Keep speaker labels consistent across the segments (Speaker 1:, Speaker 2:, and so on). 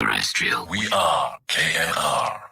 Speaker 1: Terrestrial. We are KNR.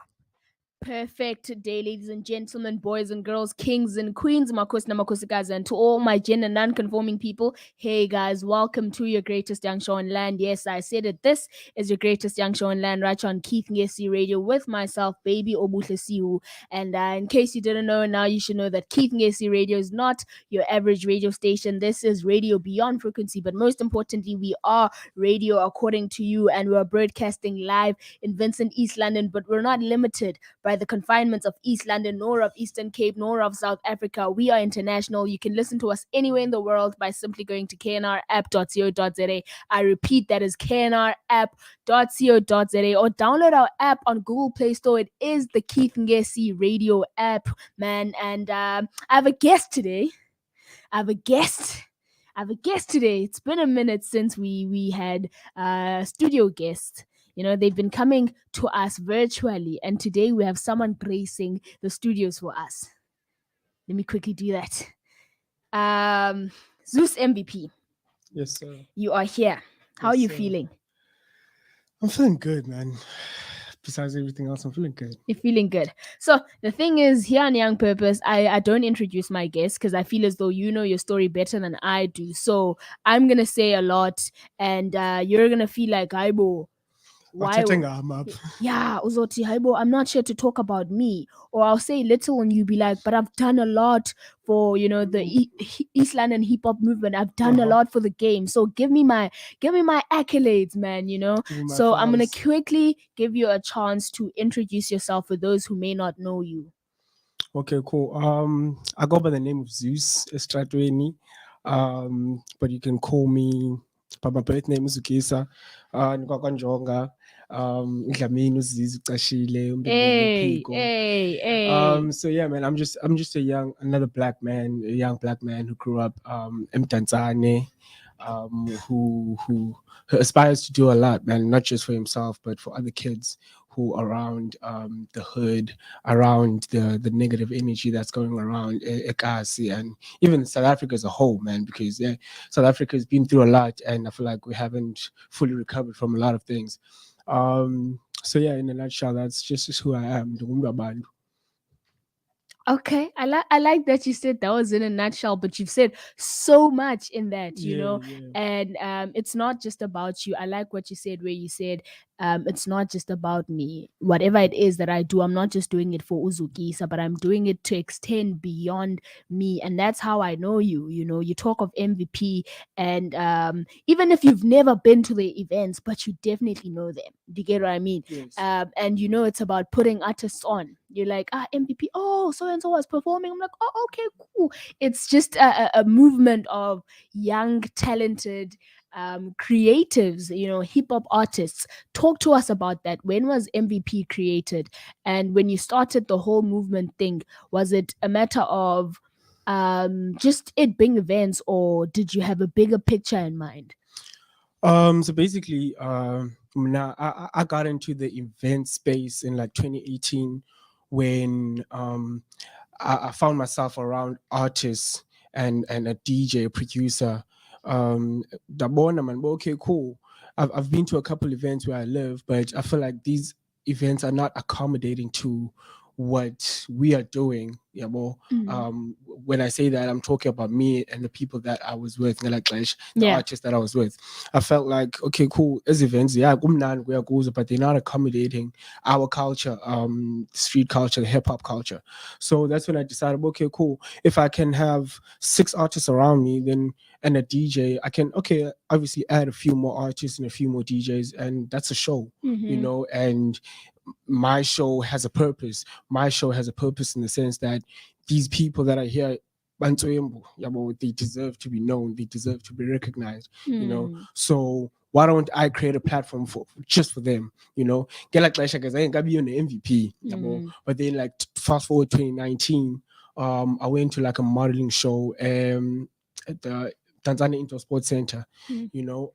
Speaker 2: Perfect day, ladies and gentlemen, boys and girls, kings and queens, makos na makosikazi, and to all my gender non-conforming people. Hey guys, welcome to your greatest young show in land. Yes, I said it. This is your greatest young show in land, right on Keith Ngesi Radio with myself, baby Obuhle Sihu. And in case you didn't know, now you should know that Keith Ngesi Radio is not your average radio station. This is radio beyond frequency, but most importantly, we are radio according to you, and we're broadcasting live in Vincent, East London, but we're not limited by the confinements of East London, nor of Eastern Cape, nor of South Africa. We are international. You can listen to us anywhere in the world by simply going to knrapp.co.za. I repeat, that is knrapp.co.za, or download our app on Google Play Store. It is the Keith Ngesi Radio app, man. And I have a guest today. Today. It's been a minute since we had a studio guest. You know, they've been coming to us virtually, and today we have someone gracing the studios for us. Let me quickly do that. Zeus MVP.
Speaker 3: Yes, sir.
Speaker 2: You are here. How are you feeling?
Speaker 3: I'm feeling good, man. Besides everything else, I'm feeling good.
Speaker 2: You're feeling good. So the thing is, here on Young Purpose, I don't introduce my guests because I feel as though you know your story better than I do. So I'm going to say a lot, and you're going to feel like, Aibo, why? Yeah, Uzoti Haibo, I'm not here to talk about me. Or I'll say little and you be like, but I've done a lot for, you know, the East London hip hop movement. I've done a lot for the game. So give me my accolades, man, you know. So I'm gonna quickly give you a chance to introduce yourself for those who may not know you.
Speaker 3: Okay, cool. I go by the name of Zeus Estradweni. But you can call me, but my birth name is Ukisa. Ngonga. Hey. So yeah, man, I'm just another black man, a young black man who grew up in Tanzania, who aspires to do a lot, man, not just for himself but for other kids who are around the hood, around the negative energy that's going around Ekasi, and even South Africa as a whole, man, because South Africa has been through a lot, and I feel like we haven't fully recovered from a lot of things. So yeah, in a nutshell, that's just who I am.
Speaker 2: Okay, I like that you said that was in a nutshell, but you've said so much in that, you know. And it's not just about you. I like what you said, where you said it's not just about me. Whatever it is that I do, I'm not just doing it for Uzukisa, but I'm doing it to extend beyond me. And that's how I know you. You know, you talk of MVP, and even if you've never been to the events, but you definitely know them. Do you get what I mean?
Speaker 3: Yes.
Speaker 2: And you know, it's about putting artists on. You're like, MVP, oh, so and so was performing. I'm like, oh, okay, cool. It's just a movement of young, talented creatives, you know, hip hop artists. Talk to us about that. When was MVP created? And when you started the whole movement thing, was it a matter of just it being events, or did you have a bigger picture in mind?
Speaker 3: So basically, now I got into the event space in like 2018 when I found myself around artists and a DJ, a producer. Dabona man, okay, cool. I've been to a couple events where I live, but I feel like these events are not accommodating to what we are doing. Yeah, well, when I say that, I'm talking about me and the people that I was with, the artists that I was with. I felt like, okay, cool, as events, but they're not accommodating our culture, street culture, the hip hop culture. So that's when I decided, okay, cool, if I can have 6 artists around me, then and a DJ, I can obviously add a few more artists and a few more DJs, and that's a show, you know. And my show has a purpose. My show has a purpose in the sense that these people that are here, they deserve to be known. They deserve to be recognized, you know. So why don't I create a platform just for them, you know? Get like I ain't gonna be on the MVP, but then like fast forward 2019, I went to like a modeling show at the Tanzania Indoor Sports Center. You know,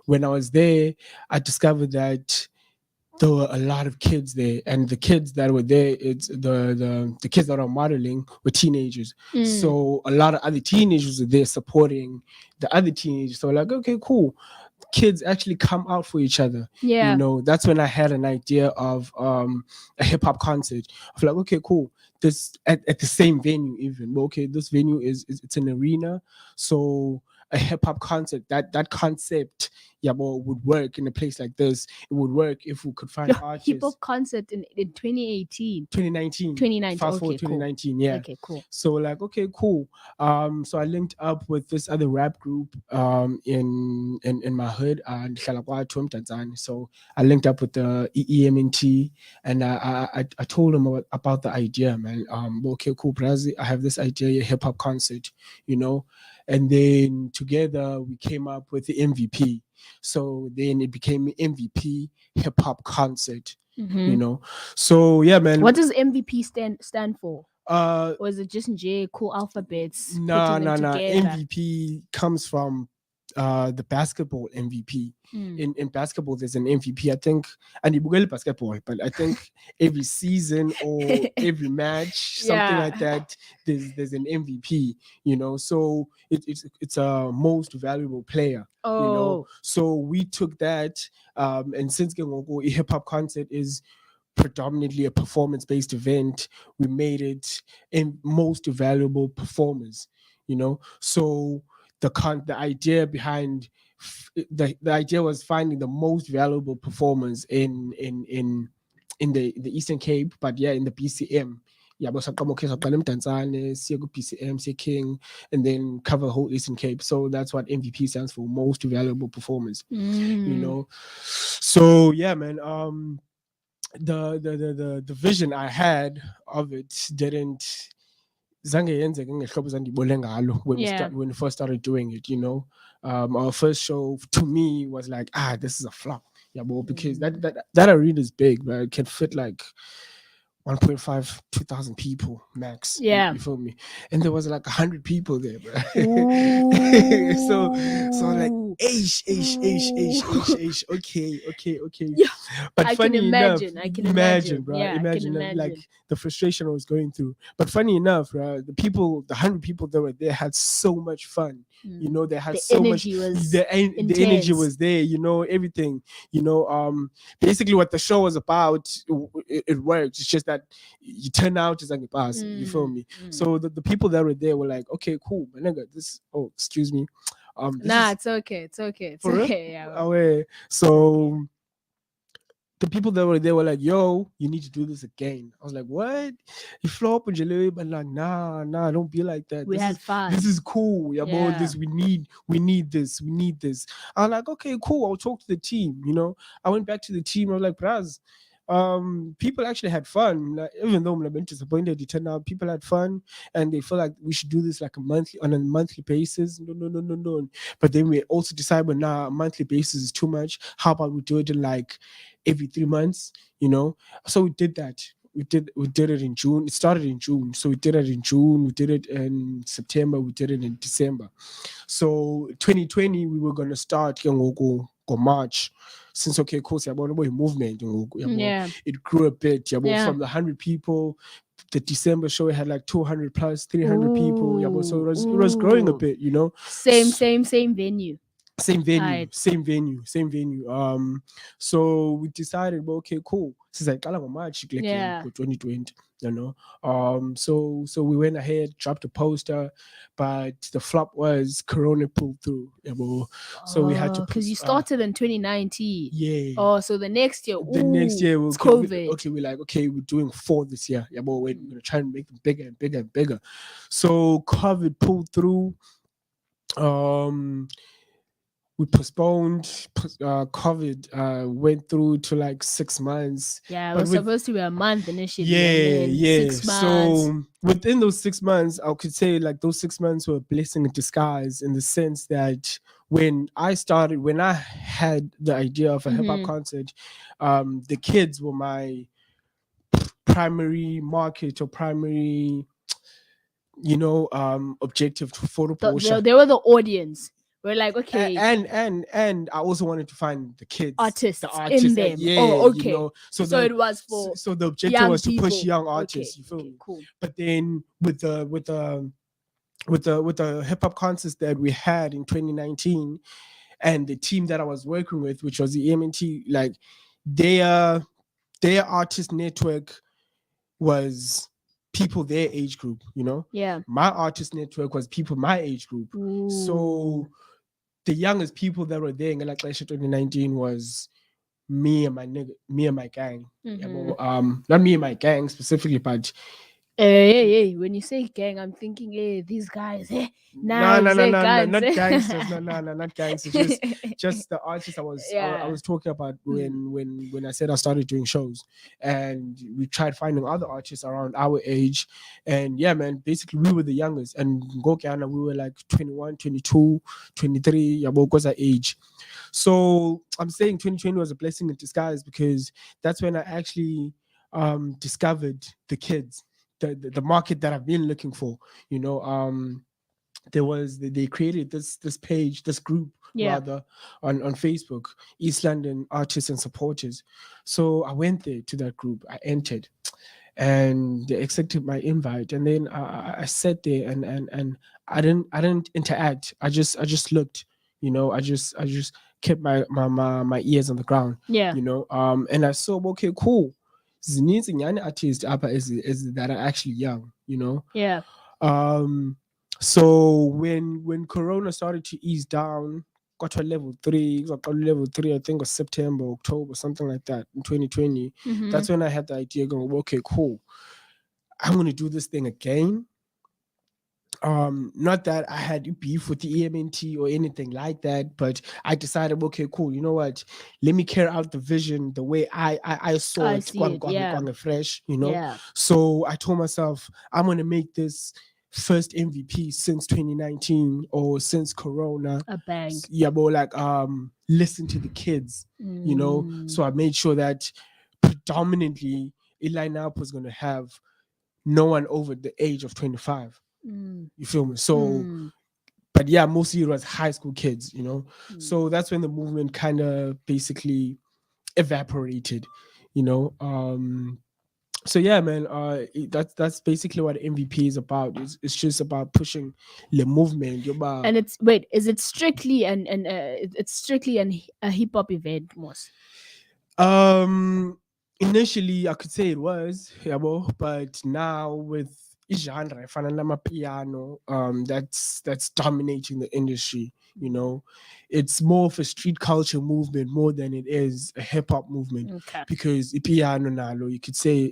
Speaker 3: when I was there, I discovered that there were a lot of kids there, and the kids that were there, it's the kids that are modeling were teenagers. So a lot of other teenagers were there supporting the other teenagers. So like, okay, cool. kids actually come out for each other.
Speaker 2: Yeah.
Speaker 3: You know, that's when I had an idea of a hip hop concert. I feel like, okay, cool. This at the same venue, even. But okay, this venue is it's an arena. So a hip hop concert, that concept, yeah, well, would work in a place like this. It would work if we could find
Speaker 2: Hip
Speaker 3: artists.
Speaker 2: hop concert in 2018.
Speaker 3: 2019.
Speaker 2: 2019.
Speaker 3: Fast forward
Speaker 2: Okay, cool.
Speaker 3: 2019, yeah.
Speaker 2: Okay, cool.
Speaker 3: So like, okay, cool. So I linked up with this other rap group in my hood, and so I linked up with the EMNT, and I told them about the idea, man. Okay, cool, Brazil. I have this idea, a hip hop concert, you know, and then together we came up with the MVP. So then it became MVP hip hop concert,
Speaker 2: Mhm.
Speaker 3: you know. So yeah, man.
Speaker 2: What does MVP stand for?
Speaker 3: Uh,
Speaker 2: Or is it just J cool alphabets?
Speaker 3: nah.
Speaker 2: putting them together?
Speaker 3: MVP comes from the basketball MVP. In basketball, there's an MVP. I think, and you basketball, but I think every season or every match, something
Speaker 2: Yeah.
Speaker 3: like that, there's an MVP. You know, so it's a most valuable player.
Speaker 2: Oh.
Speaker 3: You know, so we took that, and since a hip hop concert is predominantly a performance-based event, we made it in most valuable performers, you know. So the idea behind the idea was finding the most valuable performers in the Eastern Cape, but yeah, in the BCM. Yeah, but BCM, say King, and then cover the whole Eastern Cape. So that's what MVP stands for, most valuable performers. You know. So yeah, man. The vision I had of it didn't zange yenzeke ngehlobo zandibone ngalo when
Speaker 2: Yeah.
Speaker 3: when we first started doing it, you know. Our first show to me was like, this is a flop. Yeah, well, because that arena is big, but it can fit like 1.5, 2,000 people max.
Speaker 2: Yeah.
Speaker 3: You feel me? And there was like 100 people there, bro. so like, okay.
Speaker 2: Yeah,
Speaker 3: But
Speaker 2: I
Speaker 3: funny
Speaker 2: can
Speaker 3: enough,
Speaker 2: imagine. I can imagine.
Speaker 3: bro.
Speaker 2: Yeah, I can
Speaker 3: Imagine
Speaker 2: imagine.
Speaker 3: like the frustration I was going through. But funny enough, the 100 people that were there had so much fun. You know, they had
Speaker 2: The
Speaker 3: so much.
Speaker 2: energy was
Speaker 3: The energy
Speaker 2: intense.
Speaker 3: was there. You know, everything. You know, basically what the show was about, it worked. It's just that you turn out as a pass. You feel me? So the people that were there were like, okay, cool, but nigga, this. Oh, excuse me.
Speaker 2: It's okay. It's okay. It's
Speaker 3: For real?
Speaker 2: okay. Yeah.
Speaker 3: Away. So the people that were there were like, yo, you need to do this again. I was like, what? You flop and jelly, but like, nah, don't be like that.
Speaker 2: We had fun.
Speaker 3: This is cool. Yeah,
Speaker 2: Yeah.
Speaker 3: this we need this. I was like, okay, cool. I'll talk to the team. You know, I went back to the team. I was like, Braz, people actually had fun. Like, even though I'm disappointed, it turned out people had fun, and they feel like we should do this like on a monthly basis. No. But then we also decided, a monthly basis is too much. How about we do it in like every 3 months? You know, so we did that. We did it in June. It started in June, so we did it in June. We did it in September. We did it in December. So 2020, we were gonna start go March. Since okay, cool, movement,
Speaker 2: Yeah.
Speaker 3: it grew a bit.
Speaker 2: Yeah.
Speaker 3: From the 100 people, the December show had like 200 plus 300 people. So it was growing a bit, you know.
Speaker 2: Same venue.
Speaker 3: Same venue,
Speaker 2: Right.
Speaker 3: same venue. So we decided, well, okay, cool. Since I March,
Speaker 2: Yeah.
Speaker 3: 2020, you know. So we went ahead, dropped a poster, but the flop was Corona pulled through. So we had to
Speaker 2: because you started in 2019.
Speaker 3: Yeah.
Speaker 2: Oh, so the next year.
Speaker 3: The next year
Speaker 2: it's COVID.
Speaker 3: we're like, okay, we're doing 4 this year. Yeah, but we're gonna try and make them bigger and bigger and bigger. So COVID pulled through. We postponed. COVID went through to like 6 months.
Speaker 2: Yeah, it was supposed to be a month initially.
Speaker 3: Yeah.
Speaker 2: 6 months.
Speaker 3: So within those 6 months, I could say like those 6 months were a blessing in disguise, in the sense that when I had the idea of a hip hop concert, the kids were my primary market, or primary, you know, objective for the promotion.
Speaker 2: They were the audience. We're like, okay,
Speaker 3: and I also wanted to find the kids,
Speaker 2: artists
Speaker 3: in them.
Speaker 2: Yeah, okay.
Speaker 3: You know, so
Speaker 2: it was for
Speaker 3: so the objective was to push
Speaker 2: people.
Speaker 3: young artists.
Speaker 2: Okay,
Speaker 3: you feel me?
Speaker 2: Cool.
Speaker 3: But then with the hip hop concerts that we had in 2019, and the team that I was working with, which was the EMT, like their their artist network was people their age group, you know.
Speaker 2: Yeah.
Speaker 3: My artist network was people my age group.
Speaker 2: Ooh.
Speaker 3: So the youngest people that were there in like 2019 was me and my gang. Yeah,
Speaker 2: Mhm.
Speaker 3: not me and my gang specifically, but
Speaker 2: Hey, when you say gang, I'm thinking, hey, these guys, hey,
Speaker 3: no,
Speaker 2: knives, hey,
Speaker 3: no,
Speaker 2: guns.
Speaker 3: not gangsters, no, not gangsters. Just the artists I
Speaker 2: Yeah.
Speaker 3: was talking about when I said I started doing shows, and we tried finding other artists around our age, and yeah, man, basically we were the youngest, and Gokiana we were like 21, 22, 23, yeah, because our age. So I'm saying 2020 was a blessing in disguise because that's when I actually discovered the kids, the market that I've been looking for. You know, there was they created this page, this group
Speaker 2: Yeah.
Speaker 3: rather on Facebook, East London Artists and Supporters. So I went there to that group. I entered, and they accepted my invite, and then I sat there and I didn't interact. I just looked. You know, I just kept my ears on the ground.
Speaker 2: Yeah.
Speaker 3: You know, and I saw, okay, cool. Zininzi nyani artists upper is that are actually young. You know,
Speaker 2: Yeah.
Speaker 3: so when Corona started to ease down, got to level three, I think was September, October, something like that in 2020.
Speaker 2: Mhm.
Speaker 3: That's when I had the idea going, okay, cool. I'm gonna do this thing again. Not that I had beef with the EMNT or anything like that, but I decided, okay, cool, you know what? Let me carry out the vision the way I saw
Speaker 2: I
Speaker 3: it,
Speaker 2: see it. Yeah.
Speaker 3: fresh, you know.
Speaker 2: Yeah.
Speaker 3: So I told myself, I'm gonna make this first MVP since 2019 or since Corona.
Speaker 2: A bang.
Speaker 3: Yeah, but like listen to the kids, you know.
Speaker 2: Mm.
Speaker 3: So I made sure that predominantly a lineup was gonna have no one over the age of 25.
Speaker 2: Mm.
Speaker 3: You feel me? So,
Speaker 2: Mm.
Speaker 3: but yeah, mostly it was high school kids, you know.
Speaker 2: Mm.
Speaker 3: So that's when the movement kind of basically evaporated, you know. So yeah, man, that's basically what MVP is about. It's just about pushing the movement. You're about
Speaker 2: And it's wait, is it strictly it's strictly a hip hop event, Moss?
Speaker 3: initially I could say it was, yeah, but now with genre fanana piano, that's dominating the industry, you know. It's more of a street culture movement more than it is a hip hop movement,
Speaker 2: Okay.
Speaker 3: because piano nalo, you could say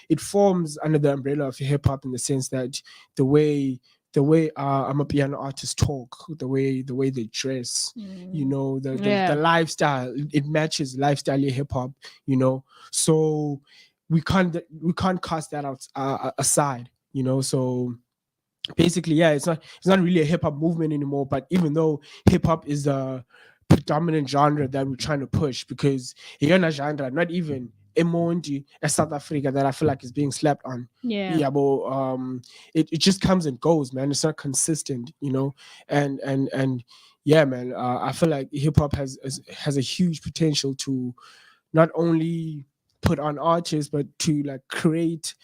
Speaker 3: it forms under the umbrella of hip hop in the sense that the way I'm a piano artist talk, the way they dress, you
Speaker 2: Mm.
Speaker 3: know, the
Speaker 2: Yeah.
Speaker 3: lifestyle, it matches lifestyle hip hop, you know. So we can't cast that out aside, you know. So basically, yeah, it's not really a hip hop movement anymore. But even though hip hop is a predominant genre that we're trying to push, because you're not genre, not even Emondi, a South Africa that I feel like is being slapped on.
Speaker 2: Yeah.
Speaker 3: Yeah, but it just comes and goes, man. It's not consistent, you know. And yeah, man, I feel like hip hop has a huge potential to not only put on artists but to like create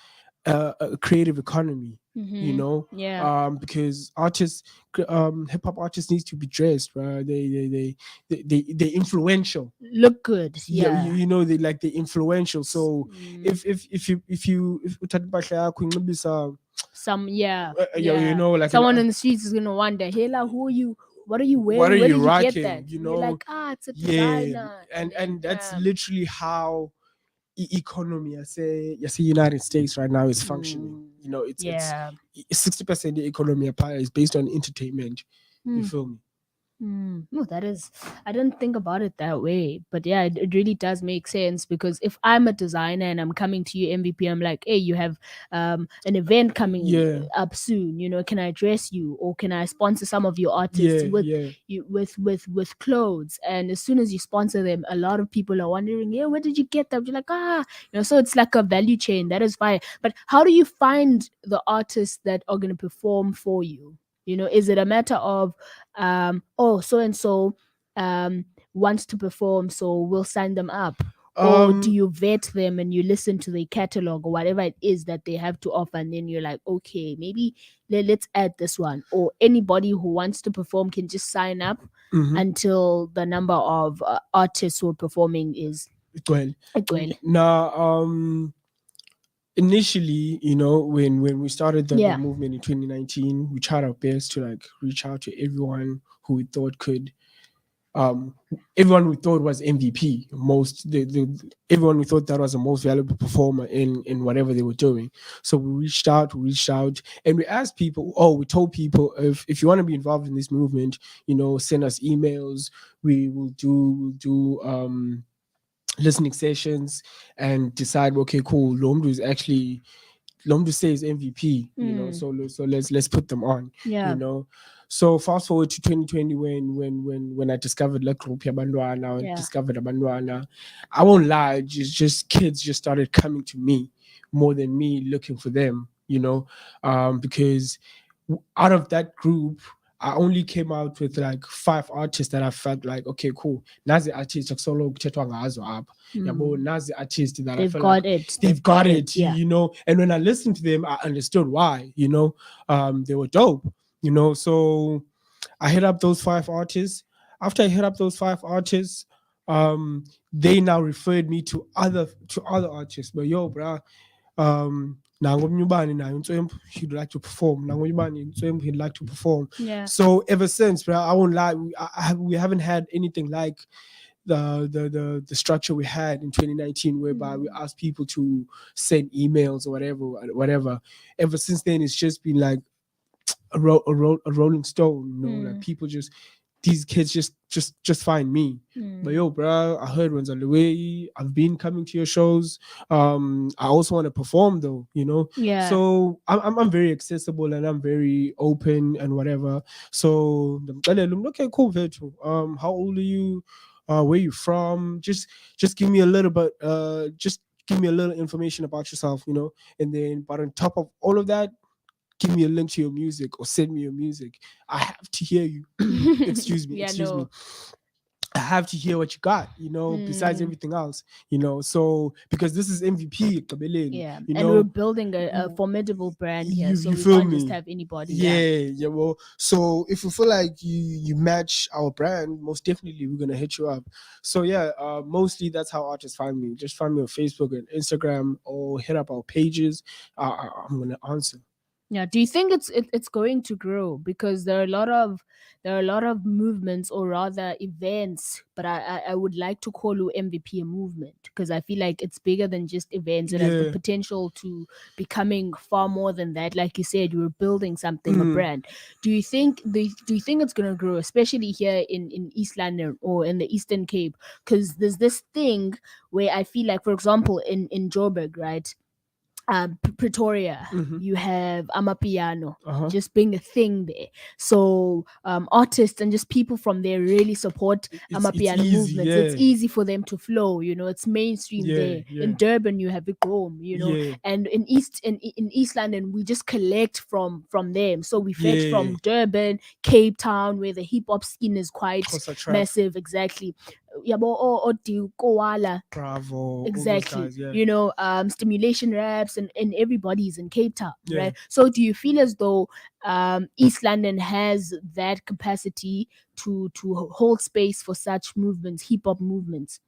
Speaker 3: a creative economy, you
Speaker 2: Mhm.
Speaker 3: know.
Speaker 2: Yeah.
Speaker 3: Because hip hop artists needs to be dressed, right? They influential.
Speaker 2: Look good.
Speaker 3: Yeah,
Speaker 2: Yeah.
Speaker 3: you know, they like the influential. So
Speaker 2: Mm.
Speaker 3: if uthatha impahla yakho inxibisa,
Speaker 2: Some yeah.
Speaker 3: you
Speaker 2: Yeah.
Speaker 3: know, like
Speaker 2: Someone in the streets is gonna wonder, hey, like, who are you? What are you
Speaker 3: what are
Speaker 2: wearing? Where
Speaker 3: you
Speaker 2: did you get
Speaker 3: rocking,
Speaker 2: that?
Speaker 3: you
Speaker 2: And you're
Speaker 3: know.
Speaker 2: like, it's a
Speaker 3: Yeah,
Speaker 2: designer.
Speaker 3: and that's
Speaker 2: yeah.
Speaker 3: literally how economy, I say United States right now is functioning. You know, it's
Speaker 2: Yeah.
Speaker 3: 60% the economy is based on entertainment. You
Speaker 2: Mm.
Speaker 3: feel me?
Speaker 2: No, that is, I didn't think about it that way. But yeah, it really does make sense, because if I'm a designer and I'm coming to you, MVP, I'm like, hey, you have an event coming
Speaker 3: Yeah,
Speaker 2: up soon. You know, can I dress you, or can I sponsor some of your artists with
Speaker 3: yeah,
Speaker 2: you with clothes? And as soon as you sponsor them, a lot of people are wondering, yeah, where did you get that? You're like, you know, so it's like a value chain. That is fine. But how do you find the artists that are going to perform for you? You know, is it a matter of so and so wants to perform, so we'll sign them up? Or do
Speaker 3: Um,
Speaker 2: you vet them and you listen to their catalog or whatever it is that they have to offer, and then you're like, okay, maybe let's add this one? Or anybody who wants to perform can just sign up
Speaker 3: mhm.
Speaker 2: until the number of artists who are performing is
Speaker 3: Well,
Speaker 2: well.
Speaker 3: now, initially, when we started the
Speaker 2: Yeah.
Speaker 3: movement in 2019, we tried our best to like reach out to everyone who we thought could, um, everyone we thought was MVP, everyone we thought that was the most valuable performer in whatever they were doing. So we reached out, and we asked people. Oh, we told people, if you want to be involved in this movement, send us emails. We will do listening sessions and decide. Okay, cool. Lomdu is actually Lomdu says MVP. So let's put them on.
Speaker 2: Yeah.
Speaker 3: You know, so fast forward to 2020 when I discovered La Group Yabandwana,
Speaker 2: Yeah.
Speaker 3: discovered Abandwana. I won't lie, just kids just started coming to me more than me looking for them. Because out of that group, I only came out with like 5 artists that I felt like, okay, cool. Nazi artists solo kuthethwa ngazo apha. Yabo, nazi artists that I
Speaker 2: They've
Speaker 3: felt
Speaker 2: got
Speaker 3: like
Speaker 2: it.
Speaker 3: they've got it,
Speaker 2: Yeah.
Speaker 3: And when I listened to them, I understood why, they were dope, So I hit up those 5 artists. After I hit up those 5 artists, they now referred me to other artists. But yo, bruh, nango Mnyubani nayo Ntswempu, he'd like to perform. Nango Mnyubani Ntswempu, he'd like to perform.
Speaker 2: Yeah.
Speaker 3: So ever since, bruh, I won't lie, we haven't had anything like the structure we had in 2019, whereby we asked people to send emails or whatever. Ever since then, it's just been like a rolling stone. Like people just, these kids just find me. But yo, bro, I heard one's on the way. I've been coming to your shows. I also want to perform though,
Speaker 2: Yeah.
Speaker 3: So I'm very accessible and I'm very open and whatever. So okay, cool, Virtual. How old are you? Where you from? Just give me a little bit. Just give me a little information about yourself, And then, but on top of all of that, give me a link to your music or send me your music. I have to hear you. Excuse me.
Speaker 2: Yeah,
Speaker 3: Excuse
Speaker 2: no.
Speaker 3: me. I have to hear what you got, besides everything else, So because this is MVP, Kabeleni,
Speaker 2: Yeah. And we're building a formidable brand here. So
Speaker 3: you
Speaker 2: we
Speaker 3: feel
Speaker 2: can't just
Speaker 3: me?
Speaker 2: have anybody.
Speaker 3: Yeah. Well, so if you feel like you match our brand, most definitely we're gonna hit you up. So yeah, mostly that's how artists find me. Just find me on Facebook and Instagram, or hit up our pages. I'm gonna answer.
Speaker 2: Yeah. Do you think it's going to grow? Because there are a lot of movements, or rather events, but I would like to call you MVP a movement, because I feel like it's bigger than just events. It has the
Speaker 3: Yeah.
Speaker 2: potential to becoming far more than that. Like you said, you're building something, a brand. Do you think it's gonna grow, especially here in East London or in the Eastern Cape? Because there's this thing where I feel like, for example, in Joburg, right? Pretoria, you have Amapiano just being a thing there. So artists and just people from there really support
Speaker 3: It's
Speaker 2: Amapiano
Speaker 3: easy,
Speaker 2: movements.
Speaker 3: yeah.
Speaker 2: It's easy for them to flow, it's mainstream
Speaker 3: Yeah,
Speaker 2: there.
Speaker 3: yeah.
Speaker 2: In Durban, you have Igom,
Speaker 3: Yeah.
Speaker 2: and in East London, we just collect from them. So we fetch
Speaker 3: Yeah.
Speaker 2: from Durban, Cape Town, where the hip hop scene is quite
Speaker 3: Xhosa trap.
Speaker 2: massive. Exactly. Yabo or Koala.
Speaker 3: Bravo. All those
Speaker 2: Exactly.
Speaker 3: guys, yeah.
Speaker 2: Stimulation raps, and everybody's in Cape Town,
Speaker 3: Yeah.
Speaker 2: right? So do you feel as though East London has that capacity to hold space for such movements, hip hop movements?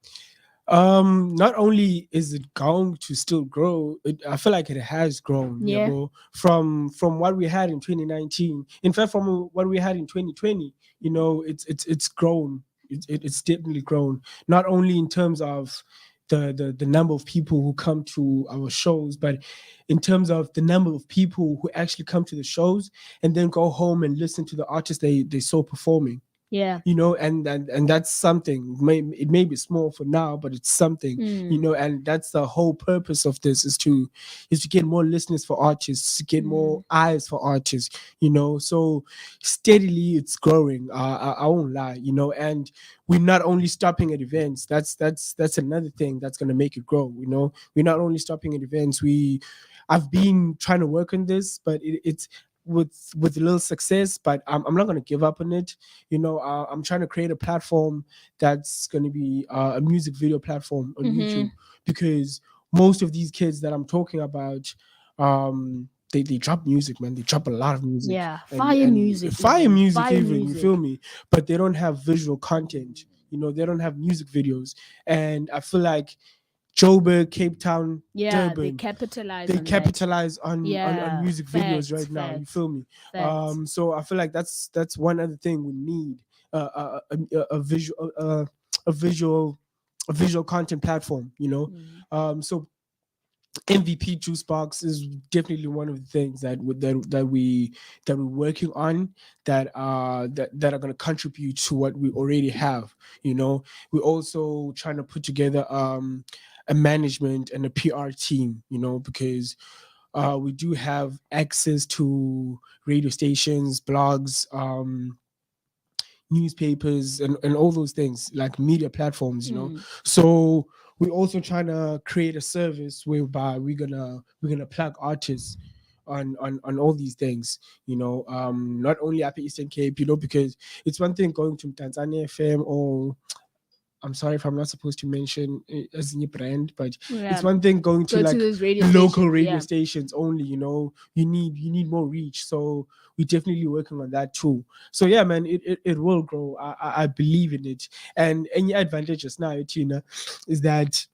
Speaker 3: Not only is it going to still grow, I feel like it has grown.
Speaker 2: Yeah.
Speaker 3: Bro. From what we had in 2019. In fact, from what we had in 2020, it's grown. It's definitely grown. Not only in terms of the number of people who come to our shows, but in terms of the number of people who actually come to the shows and then go home and listen to the artists they saw performing.
Speaker 2: Yeah.
Speaker 3: And that's something. It may be small for now, but it's something. And that's the whole purpose of this, is to get more listeners for artists, to get more eyes for artists. So steadily it's growing. I won't lie. And we're not only stopping at events. That's another thing that's gonna make it grow. We're not only stopping at events. I've been trying to work on this, but it's with little success, but I'm not gonna give up on it. I'm trying to create a platform that's gonna be a music video platform on YouTube, because most of these kids that I'm talking about, they drop music, man. They drop a lot of music.
Speaker 2: Yeah,
Speaker 3: and,
Speaker 2: fire
Speaker 3: and
Speaker 2: music,
Speaker 3: fire
Speaker 2: even.
Speaker 3: music,
Speaker 2: Fire
Speaker 3: even, you
Speaker 2: music.
Speaker 3: feel me? But they don't have visual content. They don't have music videos, and I feel like Joburg, Cape Town,
Speaker 2: Yeah, they
Speaker 3: Durban,
Speaker 2: capitalize
Speaker 3: they
Speaker 2: on that.
Speaker 3: capitalize on
Speaker 2: Yeah,
Speaker 3: music videos
Speaker 2: facts,
Speaker 3: right now. You
Speaker 2: facts,
Speaker 3: feel me?
Speaker 2: facts.
Speaker 3: So I feel like that's one other thing we need, a visual a visual a visual content platform. So MVP Juice Box is definitely one of the things that we're working on, that are going to contribute to what we already have. We're also trying to put together a management and a PR team. Because we do have access to radio stations, blogs, newspapers, and all those things, like media platforms. So we're also trying to create a service whereby we're gonna plug artists on all these things. Not only up at Eastern Cape, because it's one thing going to Tanzania FM, or I'm sorry if I'm not supposed to mention it as a brand, but
Speaker 2: Yeah.
Speaker 3: it's one thing going to
Speaker 2: Go to
Speaker 3: like
Speaker 2: those radio
Speaker 3: local
Speaker 2: stations,
Speaker 3: radio
Speaker 2: yeah.
Speaker 3: stations only. You need more reach. So we're definitely working on that too. So yeah, man, it will grow. I believe in it. And any advantages now, Tina, is that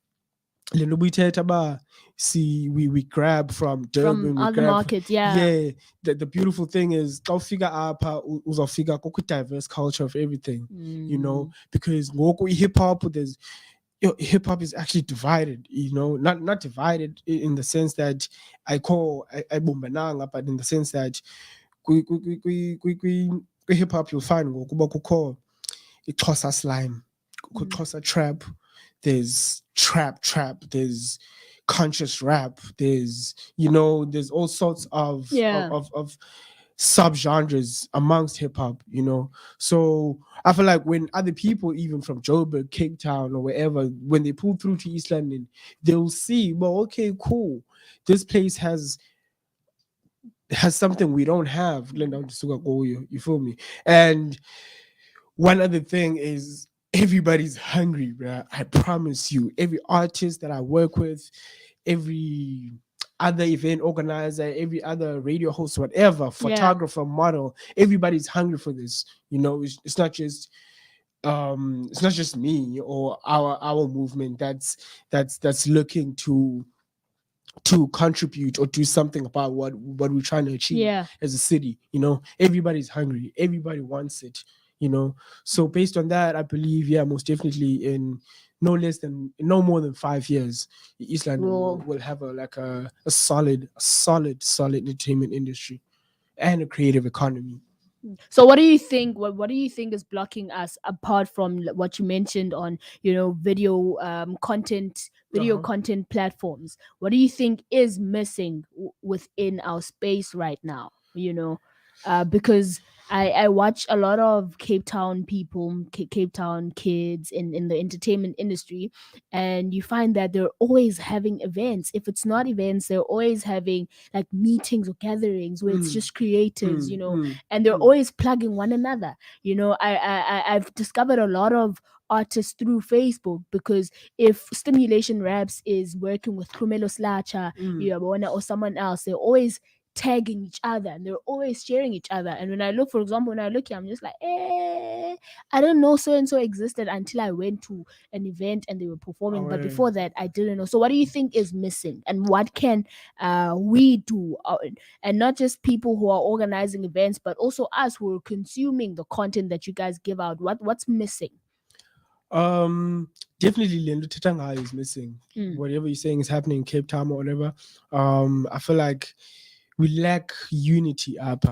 Speaker 3: see, we grab from Durban,
Speaker 2: From
Speaker 3: we
Speaker 2: other
Speaker 3: grab.
Speaker 2: markets, yeah.
Speaker 3: Yeah, the beautiful thing is figure a diverse culture of everything. Because hip hop, hip hop is actually divided. Not divided in the sense that I Bumbananga, but in the sense that hip hop you'll find ngokuba kukho iXhosa slime, kukho Xhosa trap, there's trap, there's conscious rap, there's all sorts of
Speaker 2: Yeah.
Speaker 3: of subgenres amongst hip hop. So I feel like when other people, even from Joburg, Cape Town, or wherever, when they pull through to East London, they'll see, well, okay, cool, this place has something we don't have. You feel me? And one other thing is, everybody's hungry, bruh. I promise you, every artist that I work with, every other event organizer, every other radio host, whatever, photographer, model, everybody's hungry for this. It's not just me or our movement that's looking to contribute or do something about what we're trying to achieve as a city. Everybody's hungry, everybody wants it. So based on that, I believe, yeah, most definitely in no more than 5 years, East London will have a solid entertainment industry and a creative economy.
Speaker 2: So what do you think, what do you think is blocking us, apart from what you mentioned on video content platforms? What do you think is missing within our space right now? Because I watch a lot of Cape Town people, Cape Town kids in the entertainment industry, and you find that they're always having events. If it's not events, they're always having like meetings or gatherings where it's just creators, and they're always plugging one another. I've discovered a lot of artists through Facebook, because if Stimulation Raps is working with Krumelo Slacha, or someone else, they're always tagging each other and they're always sharing each other. And when I look, for example, when I look here, I'm just like, I don't know so and so existed until I went to an event and they were performing. But before that, I didn't know. So what do you think is missing, and what can we do? And not just people who are organizing events, but also us who are consuming the content that you guys give out. What's missing?
Speaker 3: Definitely Lendo Tetanga is missing. Whatever you're saying is happening in Cape Town or whatever. I feel like we lack unity up,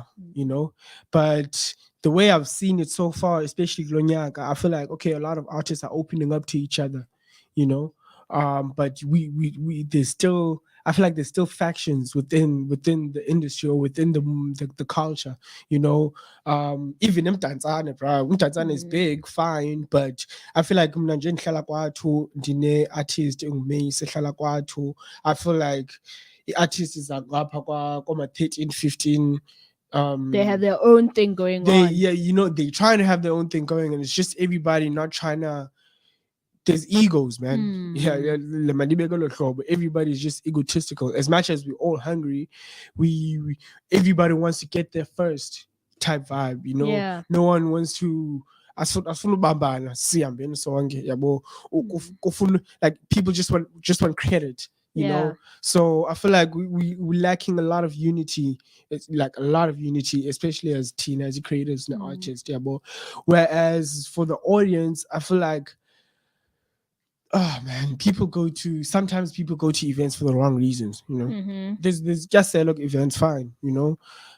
Speaker 3: but the way I've seen it so far, especially Glonyaka, I feel like, okay, a lot of artists are opening up to each other, but we there's still, I feel like there's still factions within the industry or within the culture. Even Mtanzane, bro, Mtanzane is big, fine, but I feel like mna nje ndihlala kwathu ndine artist enguMace ehlala kwathu. I feel like i-artists zangapha kwama 13 15
Speaker 2: They have their own thing going
Speaker 3: they
Speaker 2: on.
Speaker 3: they trying to have their own thing going, and it's just everybody not trying to. There's egos, man. Yeah, le malibeko lo hlobo. Everybody's just egotistical. As much as we're all hungry, we everybody wants to get there first type vibe.
Speaker 2: Yeah.
Speaker 3: No one wants to. Asifuna ubambana sihambeni sonke yabo. Like people just want credit.
Speaker 2: Yeah.
Speaker 3: So I feel like we're lacking a lot of unity. It's like a lot of unity, especially as teenage creators and artists. Yeah, whereas for the audience, I feel like, oh man, sometimes people go to events for the wrong reasons. There's just look events, fine,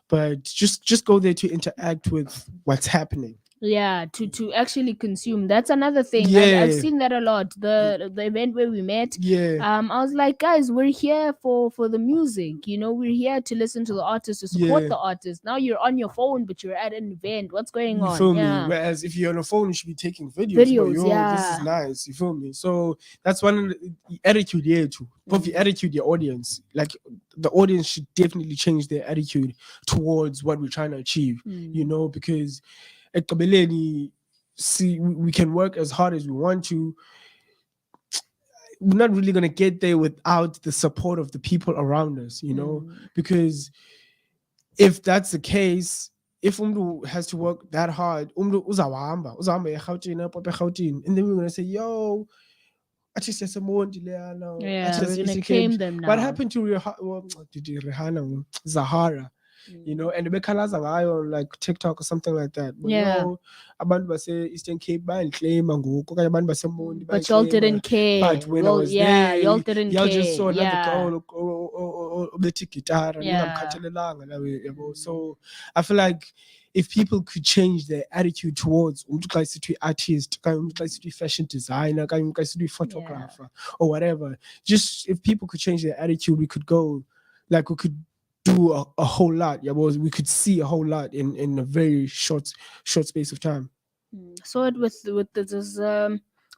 Speaker 3: but just go there to interact with what's happening.
Speaker 2: Yeah, to actually consume. That's another thing.
Speaker 3: Yeah.
Speaker 2: I've seen that a lot. The event where we met.
Speaker 3: Yeah.
Speaker 2: I was like, guys, we're here for the music. We're here to listen to the artist, to support
Speaker 3: Yeah.
Speaker 2: the artist. Now you're on your phone, but you're at an event. What's going
Speaker 3: You
Speaker 2: on?
Speaker 3: feel
Speaker 2: Yeah.
Speaker 3: me? Whereas if you're on a phone, you should be taking videos.
Speaker 2: Videos,
Speaker 3: This
Speaker 2: yeah.
Speaker 3: is nice. You feel me? So that's one of the attitude here too. Both the attitude, the audience. Like the audience should definitely change their attitude towards what we're trying to achieve. Because see, we can work as hard as we want to. We're not really gonna get there without the support of the people around us, because if that's the case, if Umdu has to work that hard, Umdu uzawahamba eGauteng, and then we're gonna say, yo, artist yaseMondi now.
Speaker 2: Yeah, we're gonna claim them now.
Speaker 3: What happened to Rihanna, Zahara? And bekhalaza ngayo like TikTok or something like that. But
Speaker 2: Yeah.
Speaker 3: abantu base Eastern Cape bayayiclaima ngoku, okanye abantu baseMondi
Speaker 2: But y'all
Speaker 3: bayayiclaima.
Speaker 2: didn't care.
Speaker 3: But when I
Speaker 2: Well,
Speaker 3: was
Speaker 2: yeah,
Speaker 3: there,
Speaker 2: y'all didn't
Speaker 3: y'all
Speaker 2: care.
Speaker 3: just saw another
Speaker 2: Yeah.
Speaker 3: girl obethi guitar,
Speaker 2: Yeah.
Speaker 3: ningamkhathalelanga nawe, yabo. So I feel like if people could change their attitude towards umuntu xa esithi artist, okanye umuntu xa esithi fashion designer, okanye umuntu xa esithi photographer or whatever, just if people could change their attitude, we could do a whole lot. Yeah, we could see a whole lot in a very short space of time.
Speaker 2: Saw it with this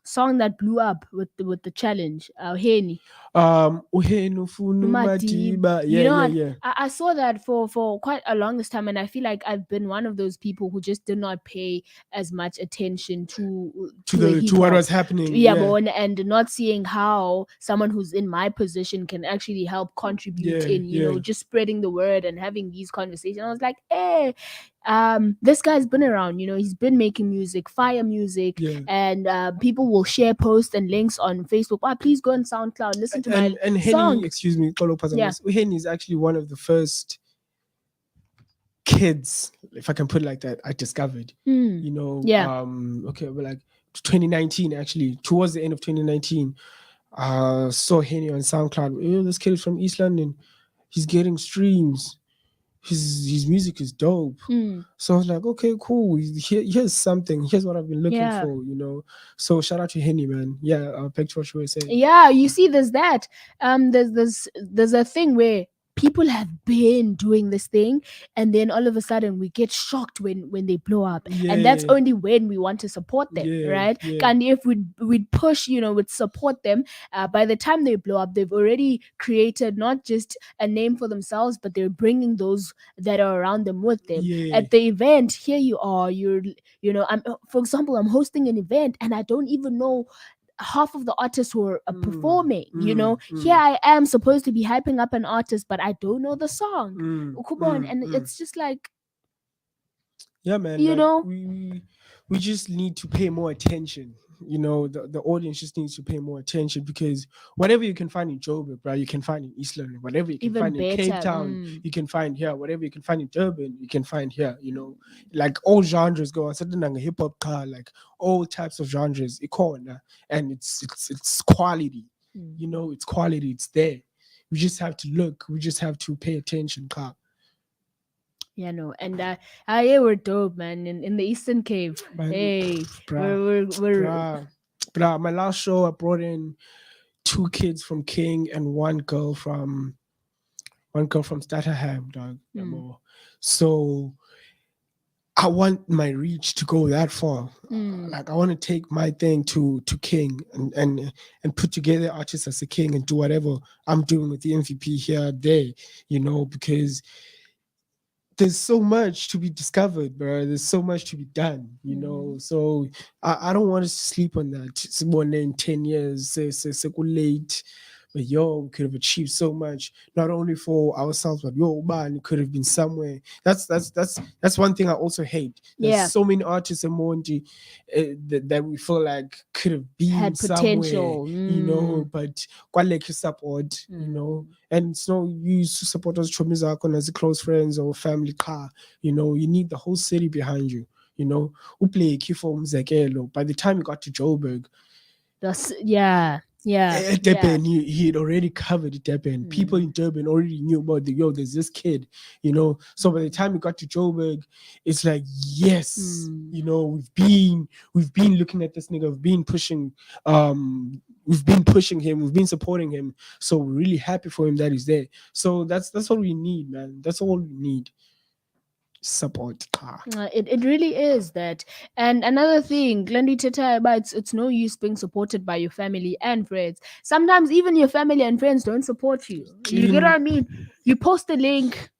Speaker 2: song that blew up with the challenge, Henny.
Speaker 3: Uhenu Funu Madiba. Yeah.
Speaker 2: I saw that for quite a longest time, and I feel like I've been one of those people who just did not pay as much attention to
Speaker 3: what was happening.
Speaker 2: And not seeing how someone who's in my position can actually help contribute in just spreading the word and having these conversations. I was like, hey, this guy's been around, he's been making music, fire music, and people will share posts and links on Facebook. Please go on SoundCloud, listen to my song.
Speaker 3: Henny, excuse me, Henny is actually one of the first kids, if I can put it like that, I discovered. Okay, but like 2019, actually, towards the end of 2019, saw Henny on SoundCloud. This kid is from East London, he's getting streams. His music is dope. So I was like, okay, cool. Here's something. Here's what I've been looking for, So shout out to Henny, man. Yeah, back to what you were saying.
Speaker 2: Yeah, you see, there's that. There's a thing where people have been doing this thing, and then all of a sudden we get shocked when they blow up, and that's only when we want to support them, right? And if we'd push, we'd support them, by the time they blow up, they've already created not just a name for themselves, but they're bringing those that are around them with them. At the event, here you are, for example, I'm hosting an event and I don't even know half of the artists who are performing. Here I am supposed to be hyping up an artist, but I don't know the song. And it's just like,
Speaker 3: yeah, man, we just need to pay more attention. The audience just needs to pay more attention, because whatever you can find in Joburg, bro, you can find in East London. Whatever you can find in Cape Town, you can find here. Whatever you can find in Durban, you can find here. Like all genres go on. Certain hip hop car, like all types of genres, and it's quality. It's quality. It's there. We just have to look. We just have to pay attention, car.
Speaker 2: And we're dope, man. In the Eastern Cape,
Speaker 3: Man,
Speaker 2: hey,
Speaker 3: bruh,
Speaker 2: we're
Speaker 3: my last show I brought in 2 kids from King and one girl from Statterham, dog. So I want my reach to go that far. Like I want to take my thing to King and put together artists as a King and do whatever I'm doing with the MVP here, there, because there's so much to be discovered, bro. There's so much to be done, you know. So I don't want us to sleep on that. It's more than 10 years, say late. But yo, we could have achieved so much, not only for ourselves, but yo, man, it could have been somewhere. That's one thing I also hate. There's
Speaker 2: Yeah.
Speaker 3: so many artists in Monty that we feel like could have been
Speaker 2: Had
Speaker 3: somewhere,
Speaker 2: potential.
Speaker 3: you know, but quite support, you know, and it's no use to support us Chomizakon as close friends or family car. You know, you need the whole city behind you. You know, who play Kifo Mzekelo. By the time you got to Joburg,
Speaker 2: Yeah.
Speaker 3: Durban, he had already covered Durban. People in Durban already knew about there's this kid, you know. So by the time we got to Joburg, it's like, yes, you know, we've been looking at this nigga, we've been pushing him, we've been supporting him. So we're really happy for him that he's there. So that's all we need, man. That's all we need. Support.
Speaker 2: It really is that. And another thing, Glendy Teta, it's no use being supported by your family and friends. Sometimes even your family and friends don't support you. You get what I mean? You post a link,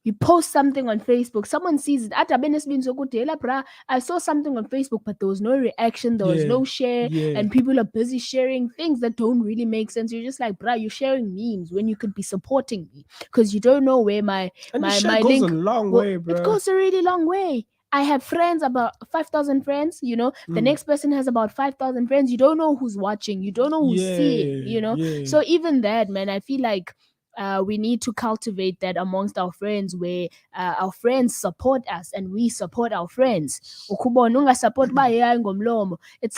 Speaker 2: you post something on Facebook, someone sees it. I saw something on Facebook, but there was no reaction, there was no share, and people are busy sharing things that don't really make sense. You're just like, bruh, you're sharing memes when you could be supporting me, because you don't know where my
Speaker 3: goes
Speaker 2: link
Speaker 3: a long way, bro.
Speaker 2: It goes a really long way. I have friends, about 5,000 friends, you know. The next person has about 5,000 friends. You don't know who's watching. You don't know who's seeing, you know. So even that, man, I feel like we need to cultivate that amongst our friends, where our friends support us and we support our friends. It's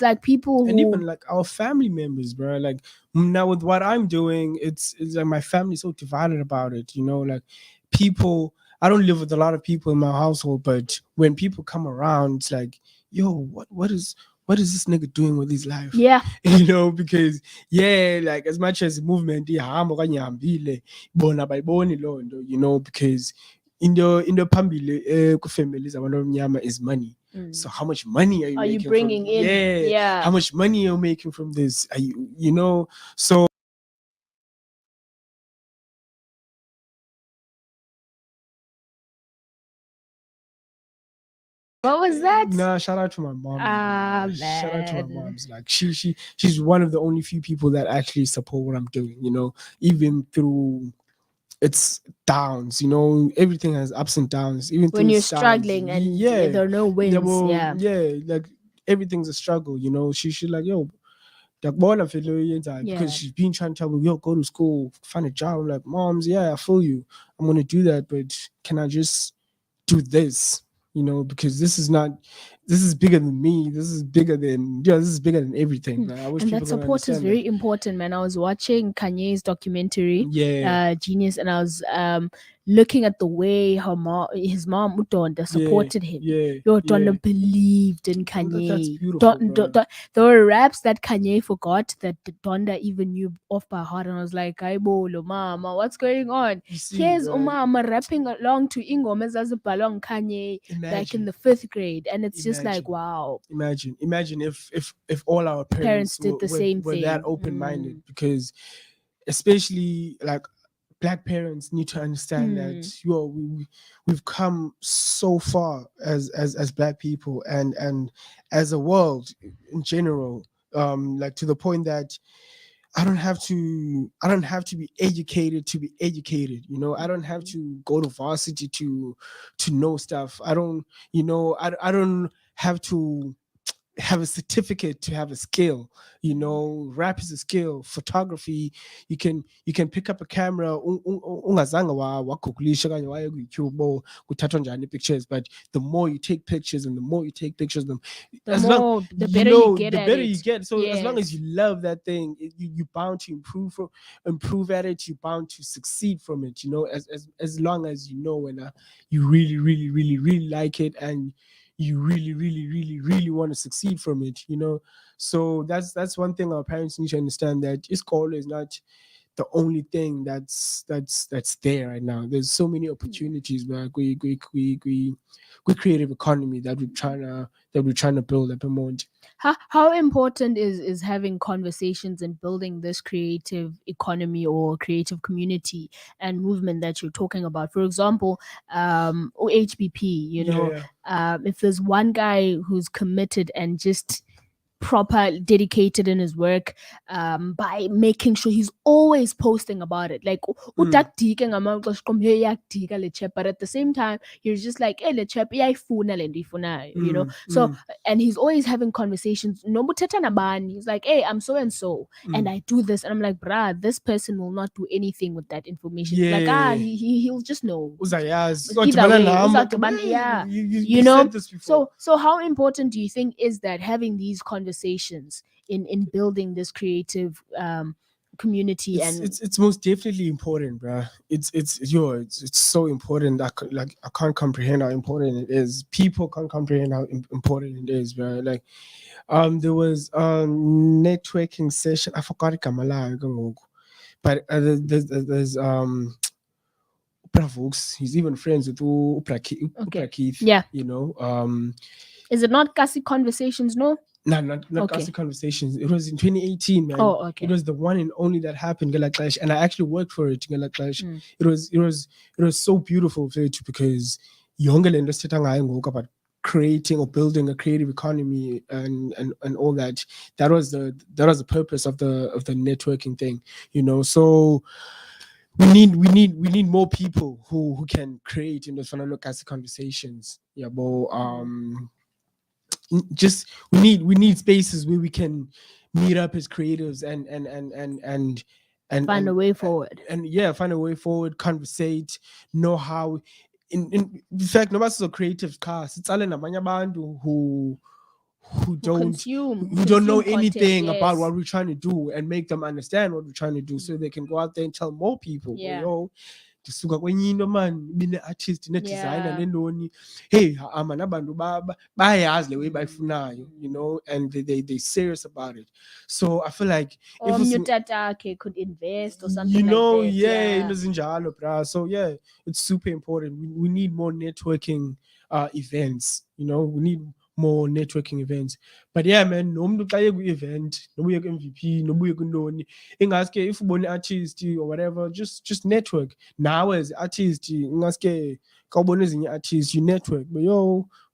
Speaker 2: like people who...
Speaker 3: And even like our family members, bro. Like now with what I'm doing, it's like my family's so divided about it, you know. Like people, I don't live with a lot of people in my household, but when people come around, it's like, yo, what is this nigga doing with his life?
Speaker 2: Yeah.
Speaker 3: You know, because like as much as the movement ihamba okanye ihambile, bona bayiboni loo nto, you know, because into phambili ku-families abantu abamnyama is money. So how much money are you
Speaker 2: bringing
Speaker 3: from,
Speaker 2: in? Yeah.
Speaker 3: How much money are you making from this? Are you know? So
Speaker 2: what was that?
Speaker 3: nah, shout out to my mom. Shout out to my
Speaker 2: Man.
Speaker 3: mom's. Like she's one of the only few people that actually support what I'm doing, you know, even through its downs, you know. Everything has ups and downs, even
Speaker 2: When
Speaker 3: through
Speaker 2: you're
Speaker 3: its downs.
Speaker 2: struggling and there are no wins.
Speaker 3: Like everything's a struggle, you know. She's like, yo, because she's been trying to tell me, yo, go to school, find a job. I'm like, moms, yeah, I feel you. I'm gonna do that, but can I just do this? You know, because this is bigger than me. This is bigger than everything, man. I wish
Speaker 2: And
Speaker 3: people
Speaker 2: that support is very important, man. I was watching Kanye's documentary, Genius, and I was looking at the way his mom Utonda supported him. Utonda believed in Kanye.
Speaker 3: That's beautiful.
Speaker 2: There were raps that Kanye forgot that Donda even knew off by heart, and I was like, "Aibolo, mama, what's going on?" Here's Mama rapping along to Ingoma Zazipalong Kanye back in the 5th grade, and it's just like, wow.
Speaker 3: Imagine if all our parents
Speaker 2: did the same
Speaker 3: were
Speaker 2: thing.
Speaker 3: that open-minded, because especially like black parents need to understand that we've come so far as black people and as a world in general, like to the point that I don't have to be educated to be educated, you know. I don't have to go to varsity to know stuff. I don't, you know, I don't have to have a certificate to have a skill, you know. Rap is a skill. Photography, you can pick up a camera ungazange wagugulisha okanye waye ku-YouTube kuthathwa njani pictures, but the more you take pictures and the more you take pictures,
Speaker 2: the better you get.
Speaker 3: So as long as you love that thing, you're bound to improve at it. You're bound to succeed from it, you know, as long as you know, and you really like it, and you really want to succeed from it, you know. So that's one thing our parents need to understand, that isikolo is not the only thing that's there right now. There's so many opportunities, but we creative economy that we're trying to build at the moment.
Speaker 2: How important is having conversations and building this creative economy or creative community and movement that you're talking about? For example, OHBP,
Speaker 3: Yeah.
Speaker 2: if there's one guy who's committed and just proper dedicated in his work, by making sure he's always posting about it, like udakudika ngamaxesha qombe iyakudika le chap, but at the same time you're just like, hey, le chap iyayifuna le nto ifunayo. So and he's always having conversations noba uthetha nabani, he's like, hey, I'm so and so and I do this, and I'm like, bruh, this person will not do anything with that information. He's like, he'll just know
Speaker 3: Uzayazi.
Speaker 2: either way.
Speaker 3: Yeah.
Speaker 2: You know,
Speaker 3: said this before.
Speaker 2: so how important do you think is that, having these conversations in building this creative community?
Speaker 3: It's most definitely important, bruh. It's so important. I can't comprehend how important it is. People can't comprehend how important it is, bruh. Like there was a networking session. I forgot it, but there's Bravux. He's even friends with Upra Keith.
Speaker 2: Yeah. Is it not Kasi Conversations? No.
Speaker 3: No, not Kasi Conversations. It was in 2018, man.
Speaker 2: Oh, okay.
Speaker 3: It was the one and only that happened, Gala Clash, and I actually worked for it, Gala Clash. It was so beautiful because younger industry about creating or building a creative economy and all that. That was the purpose of the networking thing, So we need more people who can create in those Kasi Conversations. Yeah, but just we need spaces where we can meet up as creatives and
Speaker 2: find a way forward.
Speaker 3: Find a way forward, conversate, know how. In fact, nobody's a creative cast. It's all in abantu who don't know anything about what we're trying to do, and make them understand what we're trying to do, so they can go out there and tell more people. Ndisuka kwenye into man, bine artist ne designer nendoni, hey nabantu bayazi le way bayifunayo, and they serious about it. So I feel like
Speaker 2: if umnyu could invest or something like that.
Speaker 3: Into zinjalo, bra. So it's super important. We need more networking events. We need more networking events. But man, nomuntu xa ku-event, nobuye ku-MVP, nobuye kuntoni, ingaske if ubone artist or whatever, just network. Now as artist, ingaske xa ubone ezinye artists, you network. But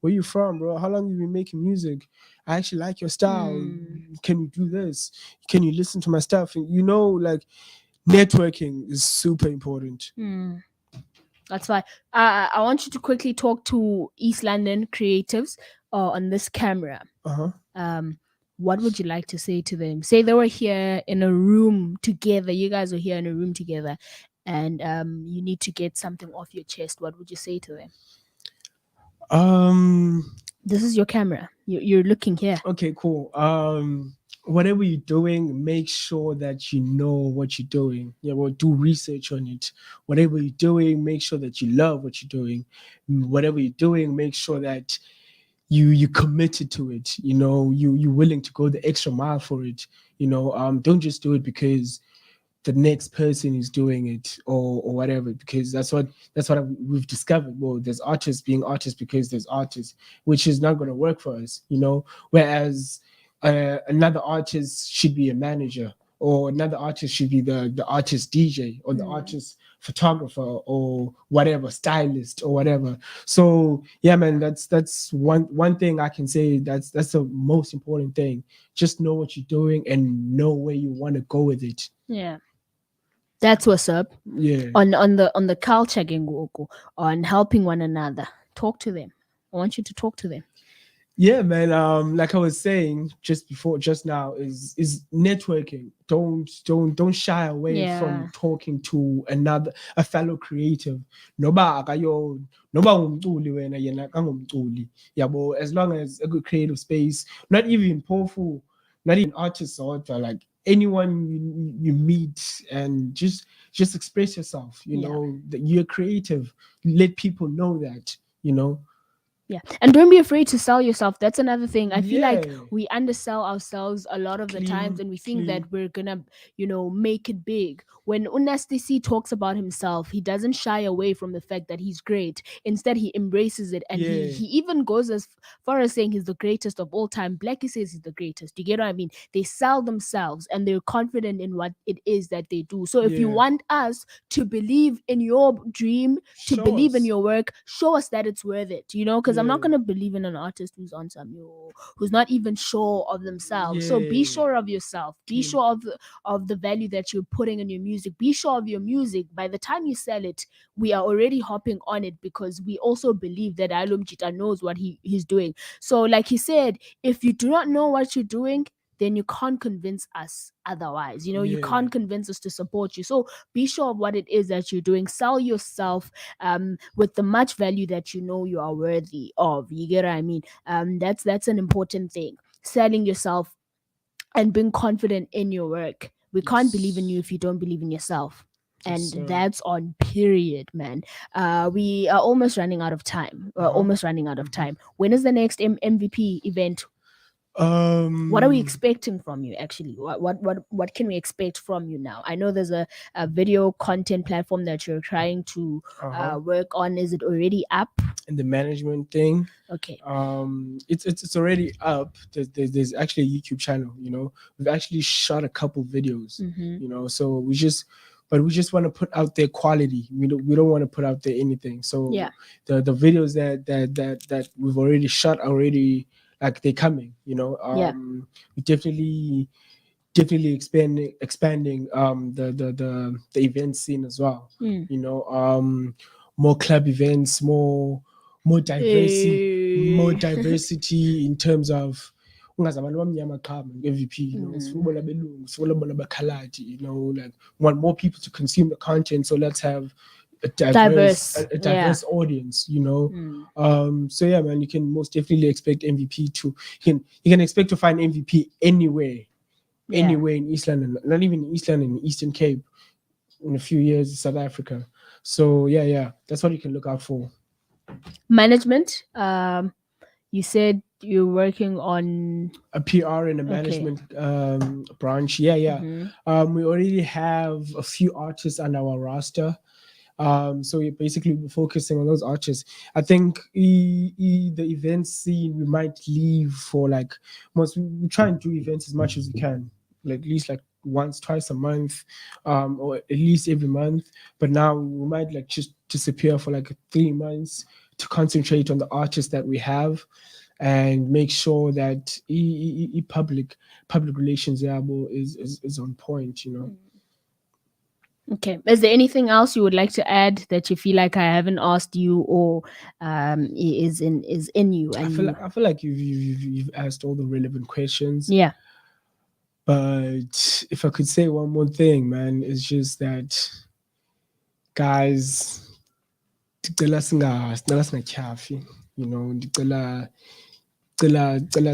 Speaker 3: where you from, bro? How long have you been making music? I actually like your style. Can we do this? Can you listen to my stuff? Like networking is super important.
Speaker 2: That's why I want you to quickly talk to East London creatives on this camera. What would you like to say to them? Say they were here in a room together. You guys are here in a room together, and you need to get something off your chest. What would you say to them? This is your camera. You're looking here.
Speaker 3: Okay, cool. Whatever you're doing, make sure that you know what you're doing. Do research on it. Whatever you're doing, make sure that you love what you're doing. Whatever you're doing, make sure that you committed to it. You're willing to go the extra mile for it. Don't just do it because the next person is doing it or whatever, because that's what we've discovered. Well, there's artists being artists because there's artists, which is not going to work for us. Whereas another artist should be a manager, or another artist should be the artist DJ, or the artist photographer, or whatever, stylist or whatever. So man, that's one thing I can say. That's the most important thing. Just know what you're doing and know where you want to go with it.
Speaker 2: That's what's up. On the culture gengoku, on helping one another. Talk to them. I want you to talk to them.
Speaker 3: Man, like I was saying just now, is networking. Don't shy away from talking to a fellow creative. Noba umculi wena yena kangumculi. Yabo, as long as a good creative space, not even powerful, not even artists, or like anyone you meet, and just express yourself. That you're creative. Let people know that.
Speaker 2: Yeah. And don't be afraid to sell yourself. That's another thing. I feel like
Speaker 3: Yeah.
Speaker 2: we undersell ourselves a lot of the times, and we think that we're gonna, make it big. When Unastisi talks about himself, he doesn't shy away from the fact that he's great. Instead, he embraces it, and
Speaker 3: Yeah.
Speaker 2: he even goes as far as saying he's the greatest of all time. Blackie says he's the greatest. You get what I mean? They sell themselves and they're confident in what it is that they do. So if you
Speaker 3: Yeah.
Speaker 2: want us to believe in your dream, to
Speaker 3: Show
Speaker 2: believe in
Speaker 3: us.
Speaker 2: your work, show us that it's worth it, because I'm not
Speaker 3: Yeah.
Speaker 2: going to believe in an artist who's on some who's not even sure of themselves. So be
Speaker 3: Yeah.
Speaker 2: sure of yourself, be
Speaker 3: Clean.
Speaker 2: sure of the value that you're putting in your music, be sure of your music. By the time you sell it, we are already hopping on it, because we also believe that Alum Jita knows what he's doing. So like he said, if you do not know what you're doing, then you can't convince us otherwise. You
Speaker 3: Yeah.
Speaker 2: can't convince us to support you. So be sure of what it is that you're doing. Sell yourself with the much value that you know you are worthy of. You get what I mean? That's an important thing. Selling yourself and being confident in your work. We can't believe in you if you don't believe in yourself.
Speaker 3: Yes,
Speaker 2: And
Speaker 3: sir.
Speaker 2: that's on period, man. We are almost running out of time. We're almost running out of time. When is the next MVP event? What are we expecting from you, actually? What can we expect from you now? I know there's a video content platform that you're trying to work on. Is it already up?
Speaker 3: And the management thing,
Speaker 2: Okay.
Speaker 3: it's already up. There's actually a YouTube channel. We've actually shot a couple videos. So we just want to put out their quality. We don't want to put out there anything. So
Speaker 2: Yeah.
Speaker 3: the videos that we've already shot are already, like, they're coming.
Speaker 2: Yeah.
Speaker 3: We definitely expanding the event scene as well. More club events, more diversity, more diversity in terms of ungaze abantu abamnyama qha nge-MVP, sifuna ubona belungu, sifuna ubona abakhaladi, like, want more people to consume the content, so let's have a diverse audience. So yeah, man, you can most definitely expect MVP to you can expect to find MVP anywhere in East London, not even in East London, in Eastern Cape, in a few years, South Africa. So yeah, that's what you can look out for.
Speaker 2: Management. You said you're working on
Speaker 3: a PR and a management branch. Yeah. We already have a few artists on our roster. So we're basically focusing on those artists. I think the event scene, we might leave for, like, we try and do events as much as we can, like at least like once, twice a month, or at least every month. But now we might, like, just disappear for like 3 months to concentrate on the artists that we have and make sure that public relations is on point.
Speaker 2: Okay. Is there anything else you would like to add that you feel like I haven't asked you, or is in you? And
Speaker 3: I feel like you've asked all the relevant questions.
Speaker 2: Yeah.
Speaker 3: But if I could say one more thing, man, it's just that, guys, ndicela singatyhafi, ndicela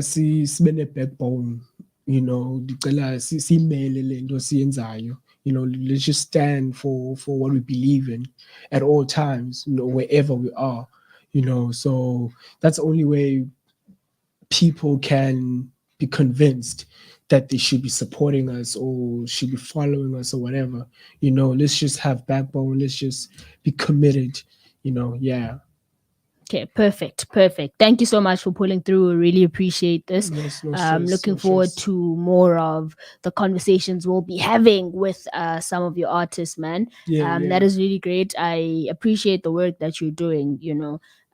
Speaker 3: sibe ne-backbone, ndicela siyimele le nto siyenzayo. Let's just stand for what we believe in at all times, wherever we are. So that's the only way people can be convinced that they should be supporting us or should be following us or whatever. Let's just have backbone. Let's just be committed. Yeah.
Speaker 2: Okay, perfect. Thank you so much for pulling through. I really appreciate this.
Speaker 3: Yes, no stress,
Speaker 2: Looking
Speaker 3: no
Speaker 2: forward
Speaker 3: stress.
Speaker 2: to more of the conversations we'll be having with some of your artists, man.
Speaker 3: Yeah.
Speaker 2: That is really great. I appreciate the work that you're doing,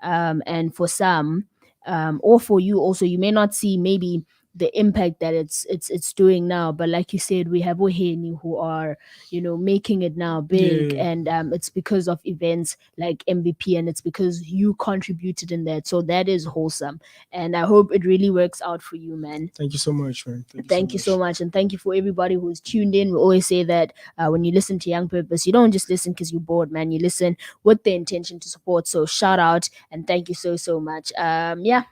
Speaker 2: and for some, or for you also, you may not see maybe the impact that it's doing now, but like you said, we have Oheni who are making it now big,
Speaker 3: Yeah.
Speaker 2: and it's because of events like MVP, and it's because you contributed in that. So that is wholesome, and I hope it really works out for you, man.
Speaker 3: Thank you so much, man.
Speaker 2: Thank you so much, and thank you for everybody who's tuned in. We always say that when you listen to Young Purpose, you don't just listen because you're bored, man. You listen with the intention to support. So shout out and thank you so much. Yeah.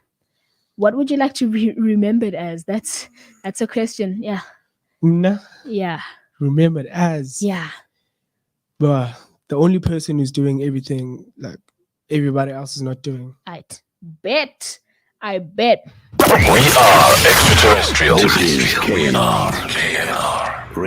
Speaker 2: What would you like to be remembered as? That's a question. Yeah. Yeah.
Speaker 3: Remembered as.
Speaker 2: Yeah.
Speaker 3: But the only person who's doing everything like everybody else is not doing.
Speaker 2: Right. Bet. I bet.
Speaker 1: We are extraterrestrial.
Speaker 4: This is
Speaker 1: We
Speaker 4: KNR.
Speaker 1: are KNR.